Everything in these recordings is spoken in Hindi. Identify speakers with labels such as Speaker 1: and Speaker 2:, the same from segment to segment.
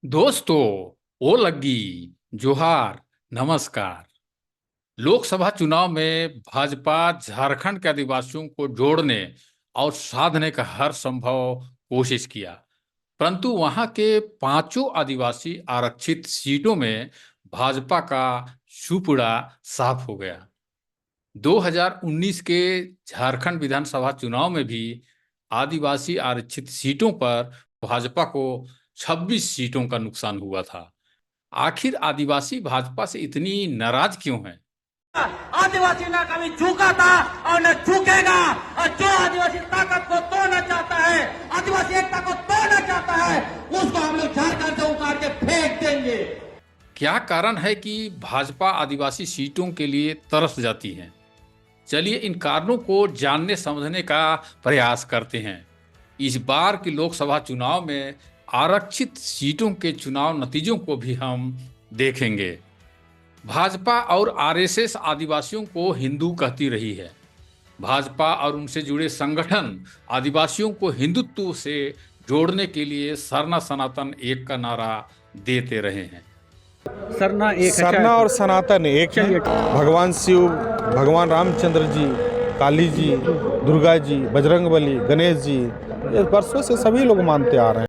Speaker 1: दोस्तों, ओ लग्गी, जोहार, नमस्कार। लोकसभा चुनाव में भाजपा झारखंड के आदिवासियों को जोड़ने और साधने का हर संभव कोशिश किया, परंतु वहां के पांचों आदिवासी आरक्षित सीटों में भाजपा का सुपुड़ा साफ हो गया। 2019 के झारखंड विधानसभा चुनाव में भी आदिवासी आरक्षित सीटों पर भाजपा को 26 सीटों का नुकसान हुआ था। आखिर आदिवासी भाजपा से इतनी नाराज क्यों हैं?
Speaker 2: आदिवासी ना कभी झुका था और न झुकेगा। और जो आदिवासी ताकत को तोड़ना चाहता है, आदिवासी एकता को तोड़ना चाहता है, उसको हम लोग झारखंड से उखाड़ के फेंक देंगे।
Speaker 1: क्या कारण है कि भाजपा आदिवासी सीटों के लिए तरस जाती है? चलिए इन कारणों को जानने समझने का प्रयास करते हैं। इस बार के लोकसभा चुनाव में आरक्षित सीटों के चुनाव नतीजों को भी हम देखेंगे। भाजपा और आरएसएस आदिवासियों को हिंदू कहती रही है। भाजपा और उनसे जुड़े संगठन आदिवासियों को हिंदुत्व से जोड़ने के लिए सरना सनातन एक का नारा देते रहे हैं।
Speaker 3: सरना और सनातन एक है। भगवान शिव, भगवान रामचंद्र जी, काली जी, दुर्गा जी, बजरंगबली, गणेश जी, ये वर्षों से सभी लोग मानते आ रहे हैं।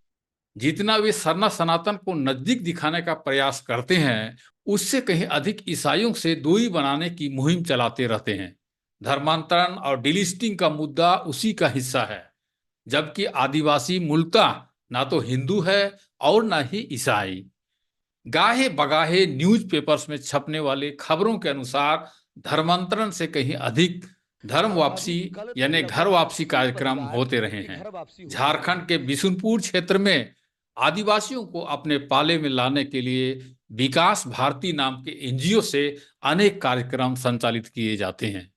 Speaker 1: जितना वे सरना सनातन को नजदीक दिखाने का प्रयास करते हैं, उससे कहीं अधिक ईसाइयों से दूरी बनाने की मुहिम चलाते रहते हैं। धर्मांतरण और डिलिस्टिंग का मुद्दा उसी का हिस्सा है, जबकि आदिवासी मूलतः ना तो हिंदू है और ना ही ईसाई। गाहे बगाहे न्यूज़पेपर्स में छपने वाले खबरों के अनुसार धर्मांतरण से कहीं अधिक धर्म वापसी यानी घर वापसी कार्यक्रम होते रहे हैं। झारखंड के बिशुनपुर क्षेत्र में आदिवासियों को अपने पाले में लाने के लिए विकास भारती नाम के एनजीओ से अनेक कार्यक्रम संचालित किए जाते हैं।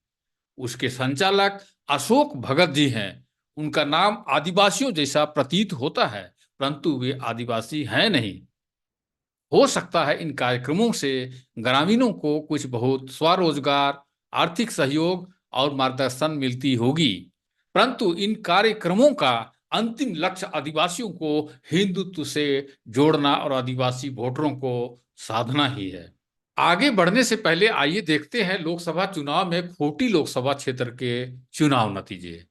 Speaker 1: उसके संचालक अशोक भगत जी हैं। उनका नाम आदिवासियों जैसा प्रतीत होता है, परंतु वे आदिवासी हैं नहीं। हो सकता है इन कार्यक्रमों से ग्रामीणों को कुछ बहुत स्वरोजगार, आर्थिक सहयोग और मार्गदर्शन मिलती होगी, परंतु इन कार्यक्रमों का अंतिम लक्ष्य आदिवासियों को हिंदुत्व से जोड़ना और आदिवासी वोटरों को साधना ही है। आगे बढ़ने से पहले आइए देखते हैं लोकसभा चुनाव में खूंटी लोकसभा क्षेत्र के चुनाव नतीजे।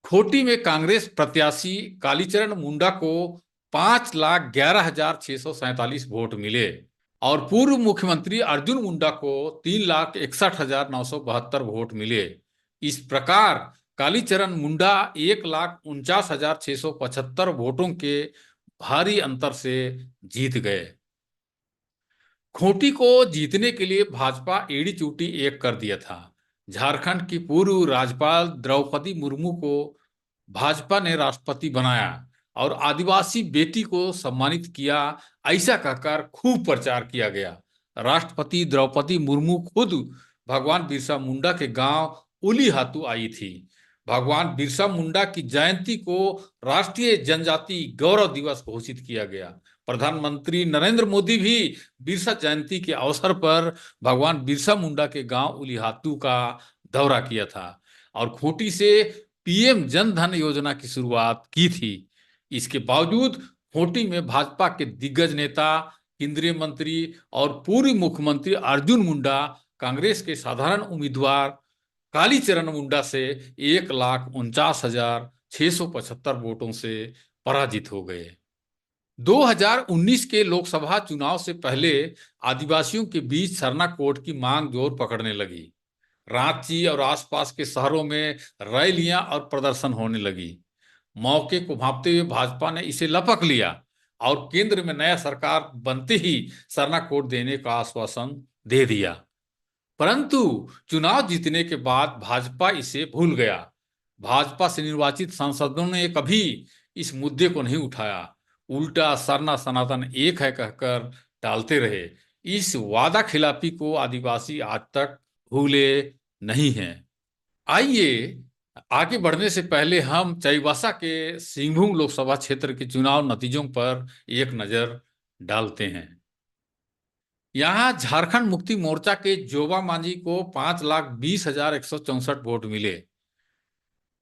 Speaker 1: खूंटी में कांग्रेस प्रत्याशी कालीचरण मुंडा को 5,11,647 वोट मिले और पूर्व मुख्यमंत्री अर्जुन मुंडा को 3,61,972 वोट मिले। इस प्रकार कालीचरण मुंडा 1,49,675 वोटों के भारी अंतर से जीत गए। खूंटी को जीतने के लिए भाजपा एड़ी चूटी एक कर दिया था। झारखंड की पूर्व राज्यपाल द्रौपदी मुर्मू को भाजपा ने राष्ट्रपति बनाया और आदिवासी बेटी को सम्मानित किया, ऐसा कहकर खूब प्रचार किया गया। राष्ट्रपति द्रौपदी मुर्मू खुद भगवान बिरसा मुंडा के गांव उलीहातू आई थी। भगवान बिरसा मुंडा की जयंती को राष्ट्रीय जनजाति गौरव दिवस घोषित किया गया। प्रधानमंत्री नरेंद्र मोदी भी बिरसा जयंती के अवसर पर भगवान बिरसा मुंडा के गांव उलीहातू का दौरा किया था और खूंटी से पीएम जन धन योजना की शुरुआत की थी। इसके बावजूद खूंटी में भाजपा के दिग्गज नेता, केंद्रीय मंत्री और पूर्व मुख्यमंत्री अर्जुन मुंडा कांग्रेस के साधारण उम्मीदवार कालीचरण मुंडा से 1,49,675 वोटों से पराजित हो गए। 2019 के लोकसभा चुनाव से पहले आदिवासियों के बीच सरना कोड की मांग जोर पकड़ने लगी। रांची और आसपास के शहरों में रैलियां और प्रदर्शन होने लगी। मौके को भांपते हुए भाजपा ने इसे लपक लिया और केंद्र में नया सरकार बनते ही सरना कोड देने का आश्वासन दे दिया, परंतु चुनाव जीतने के बाद भाजपा इसे भूल गया। भाजपा से निर्वाचित सांसदों ने कभी इस मुद्दे को नहीं उठाया, उल्टा सरना सनातन एक है कहकर टालते रहे। इस वादा खिलाफी को आदिवासी आज तक भूले नहीं हैं। आइए आगे बढ़ने से पहले हम चाईबासा के सिंहभूम लोकसभा क्षेत्र के चुनाव नतीजों पर एक नजर डालते हैं। यहाँ झारखंड मुक्ति मोर्चा के जोबा मांझी को 5,20,164 वोट मिले।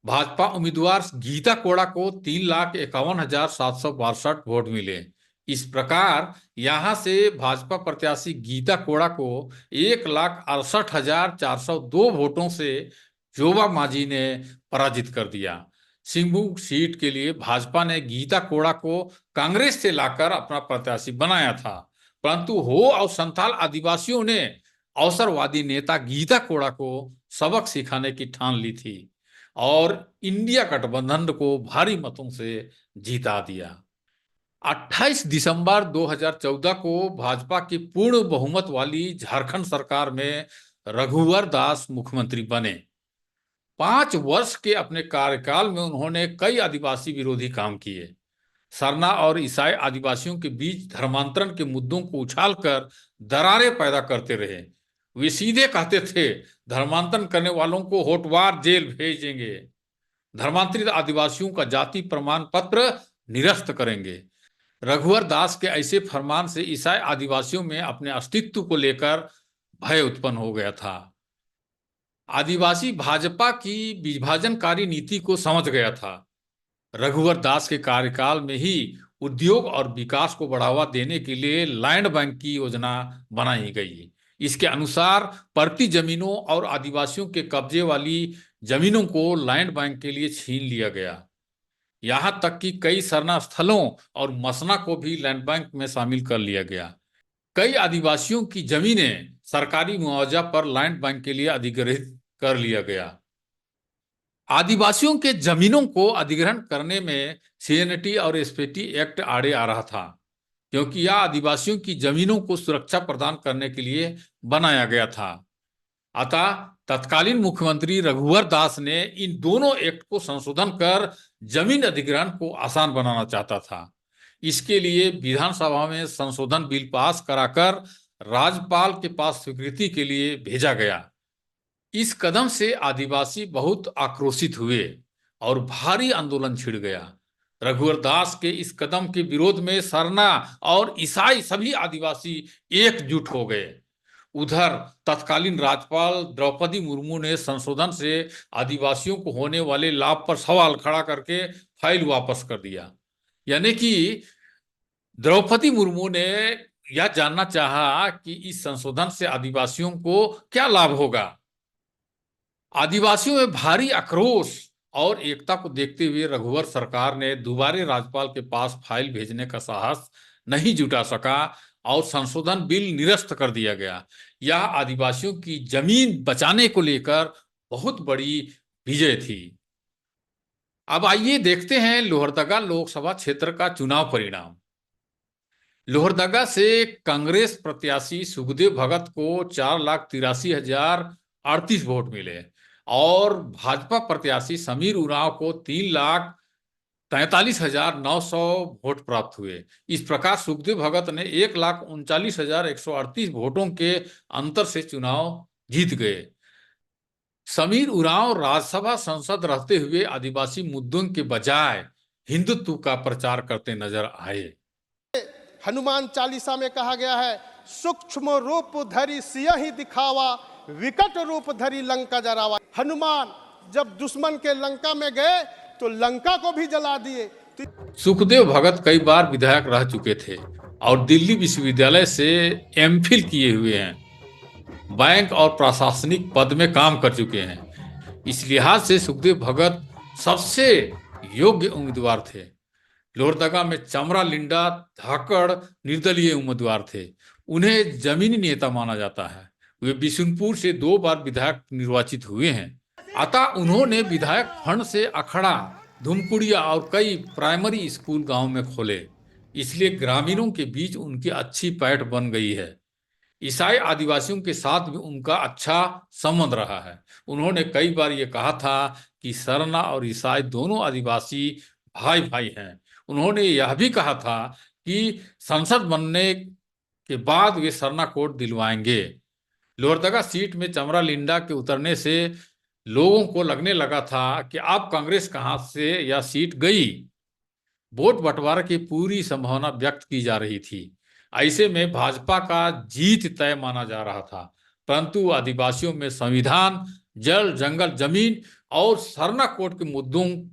Speaker 1: भाजपा उम्मीदवार गीता कोड़ा को 3,51,762 वोट मिले। इस प्रकार यहां से भाजपा प्रत्याशी गीता कोड़ा को 1,68,402 वोटों से जोबा मांझी ने पराजित कर दिया। सिंहभूम सीट के लिए भाजपा ने गीता कोड़ा को कांग्रेस से लाकर अपना प्रत्याशी बनाया था, परंतु हो और संथाल आदिवासियों ने अवसरवादी नेता गीता कोड़ा को सबक सिखाने की ठान ली थी और इंडिया गठबंधन को भारी मतों से जीता दिया। 28 दिसंबर 2014 को भाजपा की पूर्ण बहुमत वाली झारखंड सरकार में रघुवर दास मुख्यमंत्री बने। 5 वर्ष के अपने कार्यकाल में उन्होंने कई आदिवासी विरोधी काम किए। सरना और ईसाई आदिवासियों के बीच धर्मांतरण के मुद्दों को उछालकर दरारें पैदा करते रहे। वे सीधे कहते थे, धर्मांतरण करने वालों को होटवार जेल भेजेंगे, धर्मांतरित आदिवासियों का जाति प्रमाण पत्र निरस्त करेंगे। रघुवर दास के ऐसे फरमान से ईसाई आदिवासियों में अपने अस्तित्व को लेकर भय उत्पन्न हो गया था। आदिवासी भाजपा की विभाजनकारी नीति को समझ गया था। रघुवर दास के कार्यकाल में ही उद्योग और विकास को बढ़ावा देने के लिए लैंड बैंक की योजना बनाई गई। इसके अनुसार परती जमीनों और आदिवासियों के कब्जे वाली जमीनों को लैंड बैंक के लिए छीन लिया गया। यहां तक कि कई सरना स्थलों और मसना को भी लैंड बैंक में शामिल कर लिया गया। कई आदिवासियों की जमीनें सरकारी मुआवजा पर लैंड बैंक के लिए अधिग्रहित कर लिया गया। आदिवासियों के जमीनों को अधिग्रहण करने में सीएनटी और एसपीटी एक्ट आड़े आ रहा था, क्योंकि यह आदिवासियों की जमीनों को सुरक्षा प्रदान करने के लिए बनाया गया था। अतः तत्कालीन मुख्यमंत्री रघुवर दास ने इन दोनों एक्ट को संशोधन कर जमीन अधिग्रहण को आसान बनाना चाहता था। इसके लिए विधानसभा में संशोधन बिल पास कराकर राज्यपाल के पास स्वीकृति के लिए भेजा गया। इस कदम से आदिवासी बहुत आक्रोशित हुए और भारी आंदोलन छिड़ गया। रघुवर दास के इस कदम के विरोध में सरना और ईसाई सभी आदिवासी एकजुट हो गए। उधर तत्कालीन राज्यपाल द्रौपदी मुर्मू ने संशोधन से आदिवासियों को होने वाले लाभ पर सवाल खड़ा करके फाइल वापस कर दिया। यानी कि द्रौपदी मुर्मू ने यह जानना चाहा कि इस संशोधन से आदिवासियों को क्या लाभ होगा। आदिवासियों में भारी आक्रोश और एकता को देखते हुए रघुवर सरकार ने दोबारा राज्यपाल के पास फाइल भेजने का साहस नहीं जुटा सका और संशोधन बिल निरस्त कर दिया गया। यह आदिवासियों की जमीन बचाने को लेकर बहुत बड़ी विजय थी। अब आइए देखते हैं लोहरदगा लोकसभा क्षेत्र का चुनाव परिणाम। लोहरदगा से कांग्रेस प्रत्याशी सुखदेव भगत को 4,83,038 वोट मिले और भाजपा प्रत्याशी समीर उरांव को 3,43,900 वोट प्राप्त हुए। इस प्रकार सुखदेव भगत ने 1,39,138 वोटों के अंतर से चुनाव जीत गए। समीर उरांव राज्यसभा सांसद रहते हुए आदिवासी मुद्दों के बजाय हिंदुत्व का प्रचार करते नजर आए।
Speaker 4: हनुमान चालीसा में कहा गया है, सूक्ष्म रूप धरि सियहि दिखावा, विकट रूप धरि लंका जरावा। हनुमान जब दुश्मन के लंका में गए तो लंका को भी जला दिए।
Speaker 1: सुखदेव भगत कई बार विधायक रह चुके थे और दिल्ली विश्वविद्यालय से एमफिल किए हुए हैं। बैंक और प्रशासनिक पद में काम कर चुके हैं। इस लिहाज से सुखदेव भगत सबसे योग्य उम्मीदवार थे। लोहरदगा में चमरा लिंडा धाकड़ निर्दलीय उम्मीदवार थे। उन्हें जमीनी नेता माना जाता है। वे बिशुनपुर से 2 बार विधायक निर्वाचित हुए हैं। अतः उन्होंने विधायक फंड से अखड़ा, धुमकुड़िया और कई प्राइमरी स्कूल गांव में खोले। इसलिए ग्रामीणों के बीच उनकी अच्छी पैठ बन गई है। ईसाई आदिवासियों के साथ भी उनका अच्छा संबंध रहा है। उन्होंने कई बार ये कहा था कि सरना और ईसाई दोनों आदिवासी भाई भाई हैं। उन्होंने यह भी कहा था कि संसद बनने के बाद वे सरना कोड दिलवाएंगे। लोहरदगा सीट में चमरा लिंडा के उतरने से लोगों को लगने लगा था कि अब कांग्रेस के हाथ से यह सीट गई। वोट बंटवारा की पूरी संभावना व्यक्त की जा रही थी। ऐसे में भाजपा का जीत तय माना जा रहा था, परंतु आदिवासियों में संविधान, जल, जंगल, जमीन और सरना कोड के मुद्दों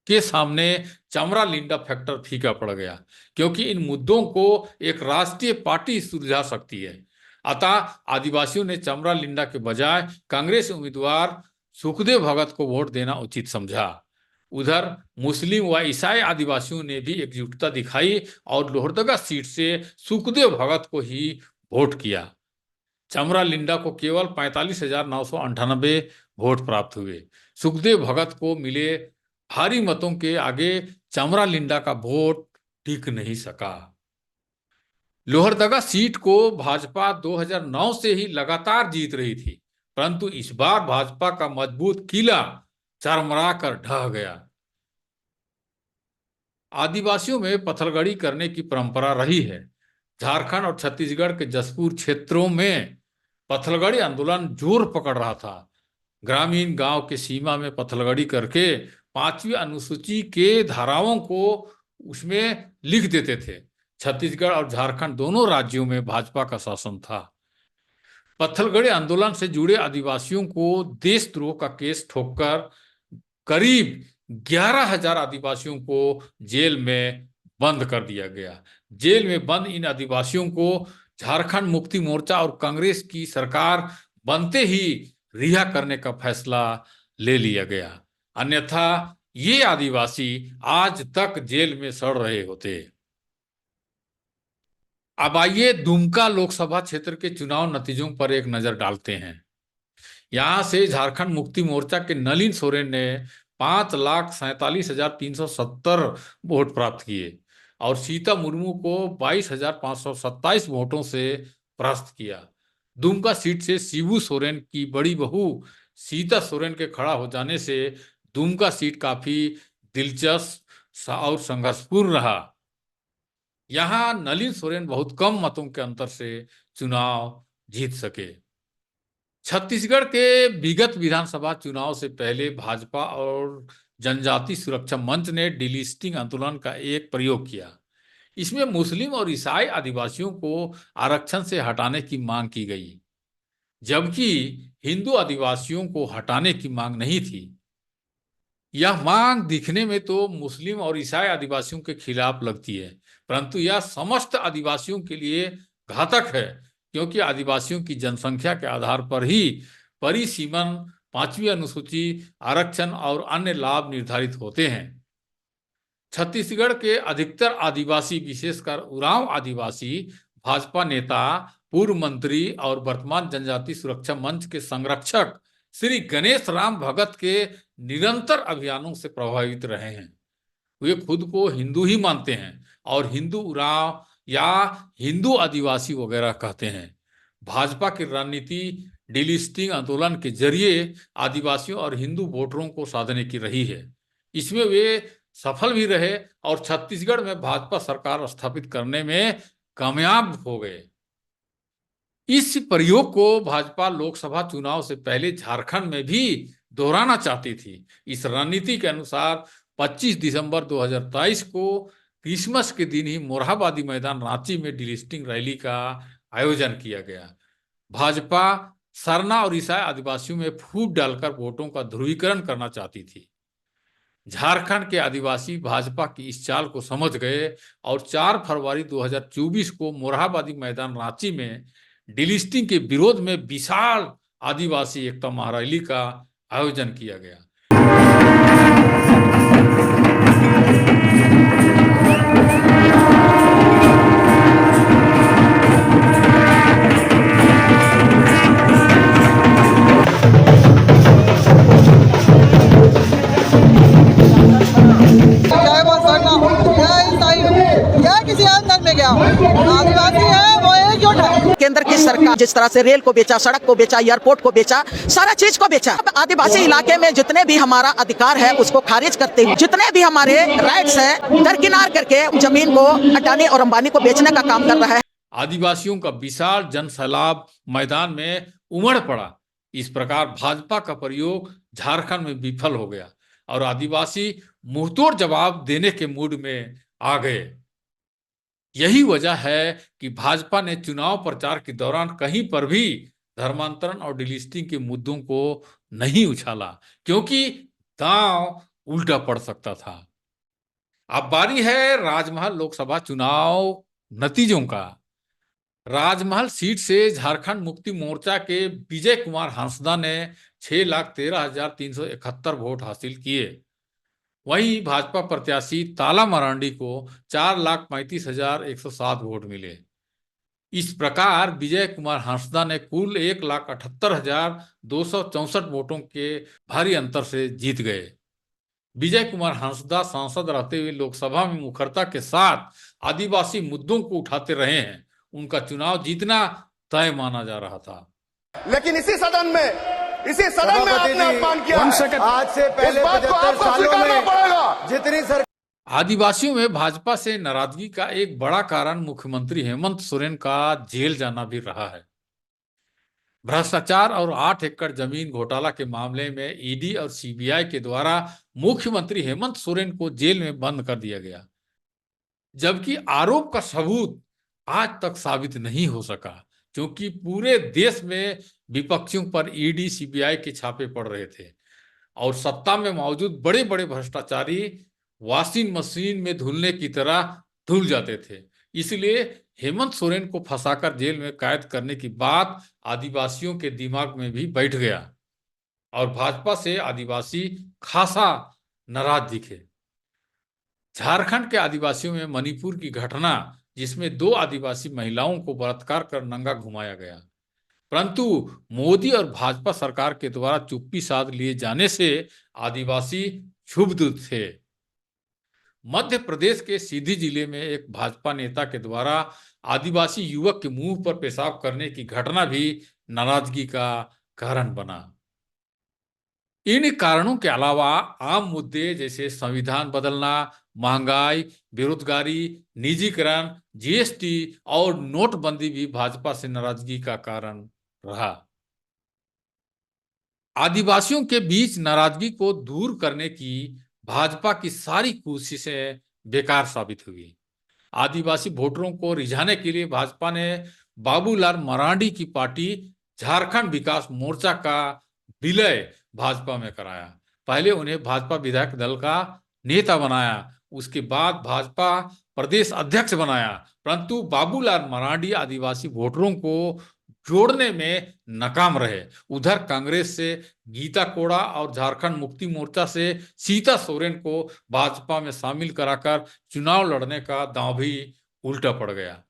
Speaker 1: के सामने चमरा लिंडा फैक्टर फीका पड़ गया, क्योंकि इन मुद्दों को एक राष्ट्रीय पार्टी सुलझा सकती है। अतः आदिवासियों ने चमरा लिंडा के बजाय कांग्रेस उम्मीदवार सुखदेव भगत को वोट देना उचित समझा। उधर मुस्लिम व ईसाई आदिवासियों ने भी एकजुटता दिखाई और लोहरदगा सीट से सुखदेव भगत को ही वोट किया। चमरा लिंडा को केवल 45,998 वोट प्राप्त हुए। सुखदेव भगत को मिले भारी मतों के आगे चमरा लिंडा का वोट टिक नहीं सका। लोहरदगा सीट को भाजपा 2009 से ही लगातार जीत रही थी, परंतु इस बार भाजपा का मजबूत किला चरमरा कर ढह गया। आदिवासियों में पत्थलगड़ी करने की परंपरा रही है। झारखंड और छत्तीसगढ़ के जसपुर क्षेत्रों में पत्थलगड़ी आंदोलन जोर पकड़ रहा था। ग्रामीण गांव के सीमा में पत्थलगड़ी करके 5वीं अनुसूची के धाराओं को उसमें लिख देते थे। छत्तीसगढ़ और झारखंड दोनों राज्यों में भाजपा का शासन था। पत्थलगड़ी आंदोलन से जुड़े आदिवासियों को देशद्रोह का केस ठोककर करीब 11,000 आदिवासियों को जेल में बंद कर दिया गया। जेल में बंद इन आदिवासियों को झारखंड मुक्ति मोर्चा और कांग्रेस की सरकार बनते ही रिहा करने का फैसला ले लिया गया, अन्यथा ये आदिवासी आज तक जेल में सड़ रहे होते। अब आइए दुमका लोकसभा क्षेत्र के चुनाव नतीजों पर एक नजर डालते हैं। यहां से झारखंड मुक्ति मोर्चा के नलिन सोरेन ने 5,47,370 वोट प्राप्त किए और सीता मुर्मू को 22,527 वोटों से परास्त किया। दुमका सीट से शिबू सोरेन की बड़ी बहू सीता सोरेन के खड़ा हो जाने से दुमका सीट काफी दिलचस्प और संघर्षपूर्ण रहा। यहां नलिन सोरेन बहुत कम मतों के अंतर से चुनाव जीत सके। छत्तीसगढ़ के विगत विधानसभा चुनाव से पहले भाजपा और जनजाति सुरक्षा मंच ने डिलिस्टिंग आंदोलन का एक प्रयोग किया। इसमें मुस्लिम और ईसाई आदिवासियों को आरक्षण से हटाने की मांग की गई, जबकि हिंदू आदिवासियों को हटाने की मांग नहीं थी। यह मांग दिखने में तो मुस्लिम और ईसाई आदिवासियों के खिलाफ लगती है, परंतु यह समस्त आदिवासियों के लिए घातक है, क्योंकि आदिवासियों की जनसंख्या के आधार पर ही परिसीमन, 5वीं अनुसूची, आरक्षण और अन्य लाभ निर्धारित होते हैं। छत्तीसगढ़ के अधिकतर आदिवासी, विशेषकर उरांव आदिवासी, भाजपा नेता, पूर्व मंत्री और वर्तमान जनजाति सुरक्षा मंच के संरक्षक श्री गणेश राम भगत के निरंतर अभियानों से प्रभावित रहे हैं। वे खुद को हिंदू ही मानते हैं और हिंदू उरांव या हिंदू आदिवासी वगैरह कहते हैं। भाजपा की रणनीति डिलिस्टिंग आंदोलन के जरिए आदिवासियों और हिंदू वोटरों को साधने की रही है। इसमें वे सफल भी रहे और छत्तीसगढ़ में भाजपा सरकार स्थापित करने में कामयाब हो गए। इस प्रयोग को भाजपा लोकसभा चुनाव से पहले झारखंड में भी दोहराना चाहती थी। इस रणनीति के अनुसार 25 दिसंबर 2023 को क्रिसमस के दिन ही मोरहाबादी मैदान रांची में डिलिस्टिंग रैली का आयोजन किया गया। भाजपा सरना और ईसाई आदिवासियों में फूट डालकर वोटों का ध्रुवीकरण करना चाहती थी। झारखंड के आदिवासी भाजपा की इस चाल को समझ गए और 4 फरवरी 2024 को मोरहाबादी मैदान रांची में डिलिस्टिंग के विरोध में विशाल आदिवासी एकता महारैली का आयोजन किया गया।
Speaker 5: केंद्र की सरकार जिस तरह से रेल को बेचा, सड़क को बेचा, एयरपोर्ट को बेचा, सारा चीज को बेचा। अब आदिवासी इलाके में जितने भी हमारा अधिकार है उसको खारिज करते हुए जितने भी हमारे राइट्स है दरकिनार करके जमीन को अडानी और अंबानी को बेचने का काम कर रहा है।
Speaker 1: आदिवासियों का विशाल जनसैलाब मैदान में उमड़ पड़ा। इस प्रकार भाजपा का प्रयोग झारखंड में विफल हो गया और आदिवासी मुंहतोड़ जवाब देने के मूड में आ गए। यही वजह है कि भाजपा ने चुनाव प्रचार के दौरान कहीं पर भी धर्मांतरण और डिलिस्टिंग के मुद्दों को नहीं उछाला, क्योंकि गांव उल्टा पड़ सकता था। अब बारी है राजमहल लोकसभा चुनाव नतीजों का। राजमहल सीट से झारखंड मुक्ति मोर्चा के विजय कुमार हांसदा ने 6,13,371 वोट हासिल किए। वहीं भाजपा प्रत्याशी ताला मरांडी को 4,35,107 वोट मिले। इस प्रकार विजय कुमार हांसदा ने कुल 1,78,264 वोटों के भारी अंतर से जीत गए। विजय कुमार हांसदा सांसद रहते हुए लोकसभा में मुखरता के साथ आदिवासी मुद्दों को उठाते रहे हैं। उनका चुनाव जीतना तय माना जा रहा था।
Speaker 6: लेकिन इसी सदन में आपने अपमान किया है। आज से पहले 75 सालों में जितनी सरकार
Speaker 1: आदिवासियों में भाजपा से नाराजगी का एक बड़ा कारण मुख्यमंत्री हेमंत सोरेन का जेल जाना भी रहा है। भ्रष्टाचार और 8 एकड़ जमीन घोटाला के मामले में ईडी और सीबीआई के द्वारा मुख्यमंत्री हेमंत सोरेन को जेल में बंद कर दिया गया, जबकि आरोप का सबूत आज तक साबित नहीं हो सका, क्योंकि पूरे देश में विपक्षियों पर ईडी सीबीआई के छापे पड़ रहे थे और सत्ता में मौजूद बड़े बड़े भ्रष्टाचारी वॉशिंग मशीन में धुलने की तरह धुल जाते थे। इसलिए हेमंत सोरेन को फंसाकर जेल में कैद करने की बात आदिवासियों के दिमाग में भी बैठ गया और भाजपा से आदिवासी खासा नाराज दिखे। झारखंड के आदिवासियों में मणिपुर की घटना, जिसमें 2 आदिवासी महिलाओं को बलात्कार कर नंगा घुमाया गया, परंतु मोदी और भाजपा सरकार के द्वारा चुप्पी साध लिए जाने से आदिवासी क्षुब्ध थे। मध्य प्रदेश के सीधी जिले में एक भाजपा नेता के द्वारा आदिवासी युवक के मुंह पर पेशाब करने की घटना भी नाराजगी का कारण बना। इन कारणों के अलावा आम मुद्दे जैसे संविधान बदलना, महंगाई, बेरोजगारी, निजीकरण, जीएसटी और नोटबंदी भी भाजपा से नाराजगी का कारण रहा। आदिवासियों के बीच नाराजगी को दूर करने की भाजपा की सारी कोशिशें बेकार साबित हुई। आदिवासी वोटरों को रिझाने के लिए भाजपा ने बाबूलाल मरांडी की पार्टी झारखंड विकास मोर्चा का विलय भाजपा में कराया। पहले उन्हें भाजपा विधायक दल का नेता बनाया, उसके बाद भाजपा प्रदेश अध्यक्ष बनाया, परंतु बाबूलाल मरांडी आदिवासी वोटरों को जोड़ने में नाकाम रहे। उधर कांग्रेस से गीता कोड़ा और झारखंड मुक्ति मोर्चा से सीता सोरेन को भाजपा में शामिल कराकर चुनाव लड़ने का दांव भी उल्टा पड़ गया।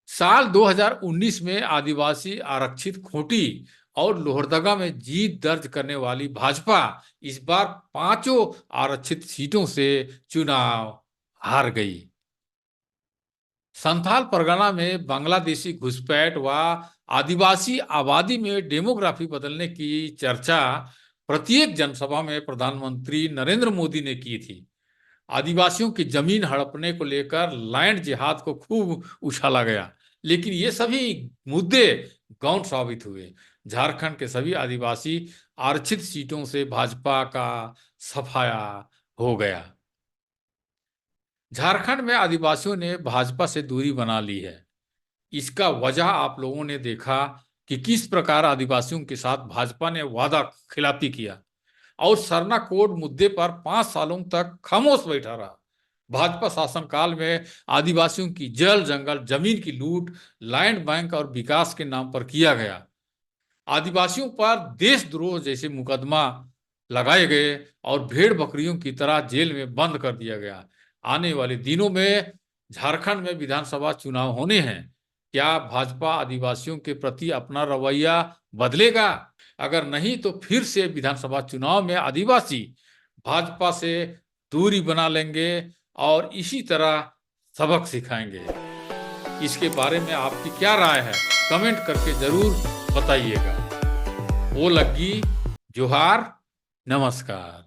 Speaker 1: साल 2019 में आदिवासी आरक्षित खूंटी और लोहरदगा में जीत दर्ज करने वाली भाजपा इस बार 5 आरक्षित सीटों से चुनाव हार गई। संथाल परगना में बांग्लादेशी घुसपैठ व आदिवासी आबादी में डेमोग्राफी बदलने की चर्चा प्रत्येक जनसभा में प्रधानमंत्री नरेंद्र मोदी ने की थी। आदिवासियों की जमीन हड़पने को लेकर लैंड जिहाद को खूब उछाला गया, लेकिन ये सभी मुद्दे गौण साबित हुए। झारखंड के सभी आदिवासी आरक्षित सीटों से भाजपा का सफाया हो गया। झारखंड में आदिवासियों ने भाजपा से दूरी बना ली है। इसका वजह आप लोगों ने देखा कि किस प्रकार आदिवासियों के साथ भाजपा ने वादा खिलाफी किया और सरना कोड मुद्दे पर 5 सालों तक खामोश बैठा रहा। भाजपा शासनकाल में आदिवासियों की जल जंगल जमीन की लूट लैंड बैंक और विकास के नाम पर किया गया। आदिवासियों पर देशद्रोह जैसे मुकदमा लगाए गए और भेड़ बकरियों की तरह जेल में बंद कर दिया गया। आने वाले दिनों में झारखंड में विधानसभा चुनाव होने हैं। क्या भाजपा आदिवासियों के प्रति अपना रवैया बदलेगा? अगर नहीं तो फिर से विधानसभा चुनाव में आदिवासी भाजपा से दूरी बना लेंगे और इसी तरह सबक सिखाएंगे। इसके बारे में आपकी क्या राय है? कमेंट करके जरूर बताइएगा। ओ लग्गी, जोहार, नमस्कार।